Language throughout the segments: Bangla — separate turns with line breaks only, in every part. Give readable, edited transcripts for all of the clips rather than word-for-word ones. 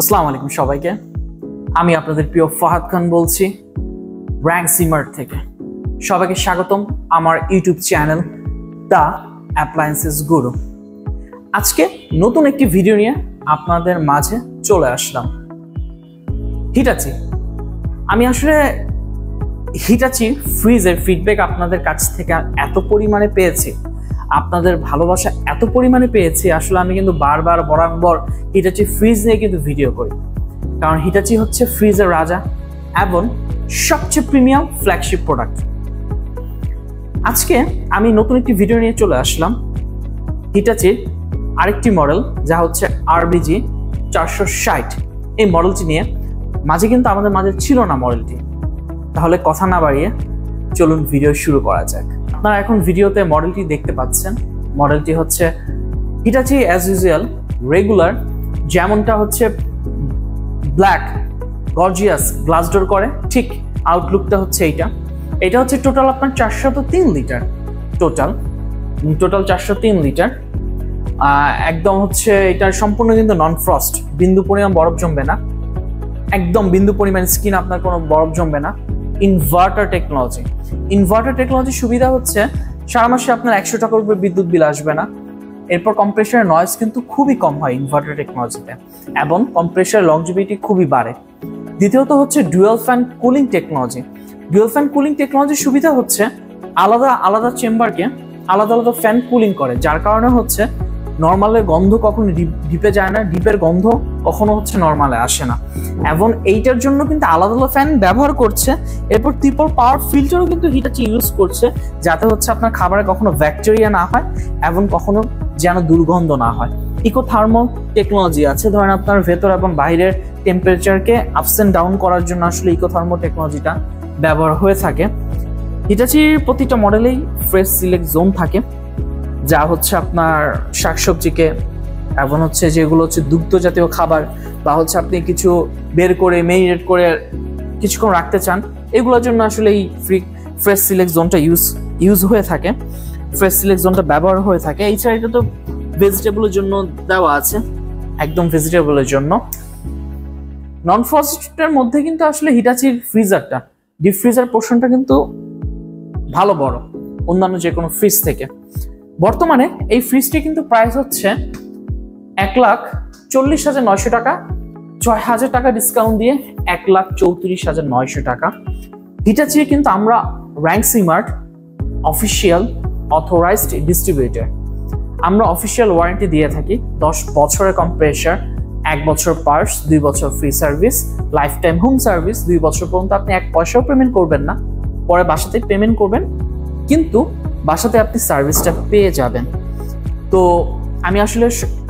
আসসালামু আলাইকুম সবাইকে। আমি আপনাদের প্রিয় ফাহাদ খান বলছি র্যাঙ্ক সিমার্ট থেকে। সবাইকে স্বাগতম আমার ইউটিউব চ্যানেল দ্য অ্যাপ্লায়েন্সেস গুরু। আজকে নতুন একটি ভিডিও নিয়ে আপনাদের মাঝে চলে আসলাম। হিটাচি, আমি আসলে হিটাচি ফ্রিজের ফিডব্যাক আপনাদের কাছ থেকে এত পরিমাণে পেয়েছি, আপনাদের ভালোবাসা এত পরিমাণে পেয়েছি, আসলে আমি কিন্তু বারবার বরাবর হিটাচি ফ্রিজ নিয়ে কিন্তু ভিডিও করি, কারণ হিটাচি হচ্ছে ফ্রিজের রাজা এবং সবচেয়ে প্রিমিয়াম ফ্ল্যাগশিপ প্রোডাক্ট। আজকে আমি নতুন একটি ভিডিও নিয়ে চলে আসলাম হিটাচির আরেকটি মডেল, যা হচ্ছে RBG 460। এই মডেলটি নিয়ে মাঝে কিন্তু আমাদের মাঝে ছিল না মডেলটি। তাহলে কথা না বাড়িয়ে চলুন ভিডিও শুরু করা যাক। আপনারা এখন ভিডিওতে মডেলটি দেখতে পাচ্ছেন। মডেলটি হচ্ছে হিটাচি অ্যাজ ইউজুয়াল রেগুলার, যেমনটা হচ্ছে ব্ল্যাক গর্জিয়াস গ্লাস ডোর করে, ঠিক আউটলুকটা হচ্ছে এটা হচ্ছে টোটাল আপনার 403 লিটার, টোটাল 403 লিটার। একদম হচ্ছে এটা সম্পূর্ণ কিন্তু নন ফ্রস্ট, বিন্দু পরিমাণ বরফ জমবে না, একদম বিন্দু পরিমাণ স্কিন আপনার কোনো বরফ জমবে না। ইনভার্টার টেকনোলজির সুবিধা হচ্ছে সারা মাসে আপনার 100 টাকার উপরে বিদ্যুৎ বিল আসবে না। এরপর কম্প্রেসারের নয়েজ কিন্তু খুবই কম হয় ইনভার্টার টেকনোলজিতে, এবং কম্প্রেসার লংজিভিটি খুবই বাড়ে। দ্বিতীয়ত হচ্ছে ডুয়াল ফ্যান কুলিং টেকনোলজির সুবিধা হচ্ছে আলাদা আলাদা চেম্বারকে আলাদা আলাদা ফ্যান কুলিং করে, যার কারণে হচ্ছে নর্মালের গন্ধ কখনো ডিপে যায় না, ডিপের গন্ধ কখনো হচ্ছে নর্মালে আসে না। এবং এইটার জন্য কিন্তু আলাদা আলাদা ফ্যান ব্যবহার করছে। এরপর ট্রিপল পাওয়ার ফিল্টারও কিন্তু হিটাচি ইউজ করছে, যাতে হচ্ছে আপনার খাবারে কখনো ব্যাকটেরিয়া না হয় এবং কখনো যেন দুর্গন্ধ না হয়। ইকোথার্মাল টেকনোলজি আছে, ধরেন আপনার ভেতর এবং বাইরের টেম্পারেচারকে আপস এন্ড ডাউন করার জন্য আসলে ইকোথার্মাল টেকনোলজিটা ব্যবহার হয়ে থাকে। হিটাচির প্রতিটা মডেলেই ফ্রেশ সিলেক্ট জোন থাকে, যা হচ্ছে আপনার শাকসবজিকে এবং হচ্ছে যেগুলো হচ্ছে দুগ্ধ জাতীয় খাবার বা হচ্ছে আপনি কিছু বের করে মেরিনেট করে কিছুক্ষণ রাখতে চান, এগুলোর জন্য আসলে এই ফ্রেশ সিলেক্ট জোনটা ইউজ হয়ে থাকে, ফ্রেশ সিলেক্ট জোনটা ব্যবহার হয়ে থাকে। এছাড়া এটা তো ভেজিটেবলের জন্য দেওয়া আছে, একদম ভেজিটেবলের জন্য। নন ফ্রস্টের মধ্যে কিন্তু আসলে হিটাচির ফ্রিজারটা, ডিপ ফ্রিজার পোর্শনটা কিন্তু ভালো বড় অন্যান্য যে কোনো ফ্রিজ থেকে। বর্তমানে এই ফ্রিজটি কিন্তু প্রাইস হচ্ছে 1,40,900 টাকা, 6,000 টাকা ডিসকাউন্ট দিয়ে 1,34,900 টাকা। হিটাচি কিন্তু আমরা র্যাঙ্ক সিমার্ট অফিসিয়াল অথরাইজড ডিস্ট্রিবিউটর। আমরা অফিসিয়াল ওয়ারেন্টি দিয়ে থাকি 10 বছরের কম্প্রেসার, 1 বছর পার্টস, 2 বছর free service, life time home service. 2 বছর পর্যন্ত আপনি 1 পয়সাও পেমেন্ট করবেন না, পরে বাসাতে পেমেন্ট করবেন, কিন্তু বাসাতে আপনি সার্ভিসটা পেয়ে যাবেন। তো আমি আসলে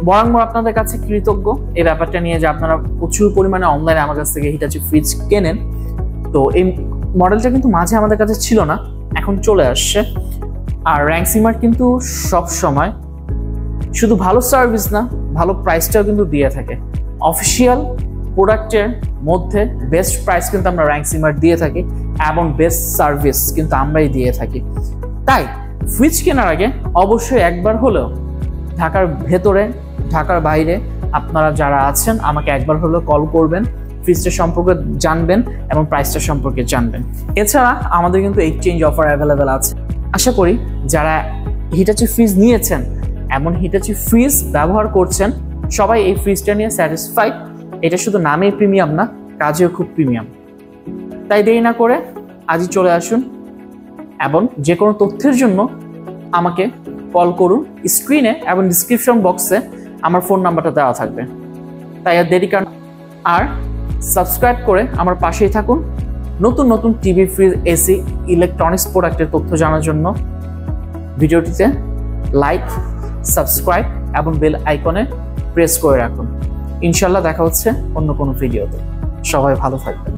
বরাবর আপনাদের কাছে কৃতজ্ঞ এই ব্যাপারটা নিয়ে, যে আপনারা প্রচুর পরিমাণে অনলাইনে আমার কাছ থেকে হিটাচি ফ্রিজ কেনেন। তো এই মডেলটা কিন্তু মাঝে আমাদের কাছে ছিল না, এখন চলে আসছে। আর র্যাঙ্ক সিমার্ট কিন্তু সব সময় শুধু ভালো সার্ভিস না, ভালো প্রাইসটাও কিন্তু দিয়ে থাকে। অফিসিয়াল প্রোডাক্টের মধ্যে বেস্ট প্রাইস কিন্তু আমরা র্যাঙ্ক সিমার্ট দিয়ে থাকি, এবং বেস্ট সার্ভিস কিন্তু আমরাই দিয়ে থাকি। তাই ফ্রিজ কেনার আগে অবশ্যই একবার হলেও ঢাকার ভেতরে, ঢাকার বাইরে আপনারা যারা আছেন আমাকে একবার হলেও কল করবেন, ফ্রিজটা সম্পর্কে জানবেন এবং প্রাইসটা সম্পর্কে জানবেন। এছাড়া আমাদের কিন্তু এক্সচেঞ্জ অফার অ্যাভেলেবেল আছে। আশা করি যারা হিটাচি ফ্রিজ নিয়েছেন এমন হিটাচি ফ্রিজ ব্যবহার করছেন, সবাই এই ফ্রিজটা নিয়ে স্যাটিসফাইড। এটা শুধু নামেই প্রিমিয়াম না, কাজেও খুব প্রিমিয়াম। তাই দেরি না করে আজই চলে আসুন, এবং যে কোনো তথ্যের জন্য আমাকে কল করুন। স্ক্রিনে এবং ডিসক্রিপশন বক্সে আমার ফোন নাম্বারটা দেওয়া থাকবে। তাই আর দেরি কারণ, আর সাবস্ক্রাইব করে আমার পাশেই থাকুন নতুন নতুন টিভি, ফ্রিজ, এসি, ইলেকট্রনিক্স প্রোডাক্টের তথ্য জানার জন্য। ভিডিওটিতে লাইক, সাবস্ক্রাইব এবং বেল আইকনে প্রেস করে রাখুন। ইনশাল্লাহ দেখা হচ্ছে অন্য কোনো ভিডিওতে। সবাই ভালো থাকবেন।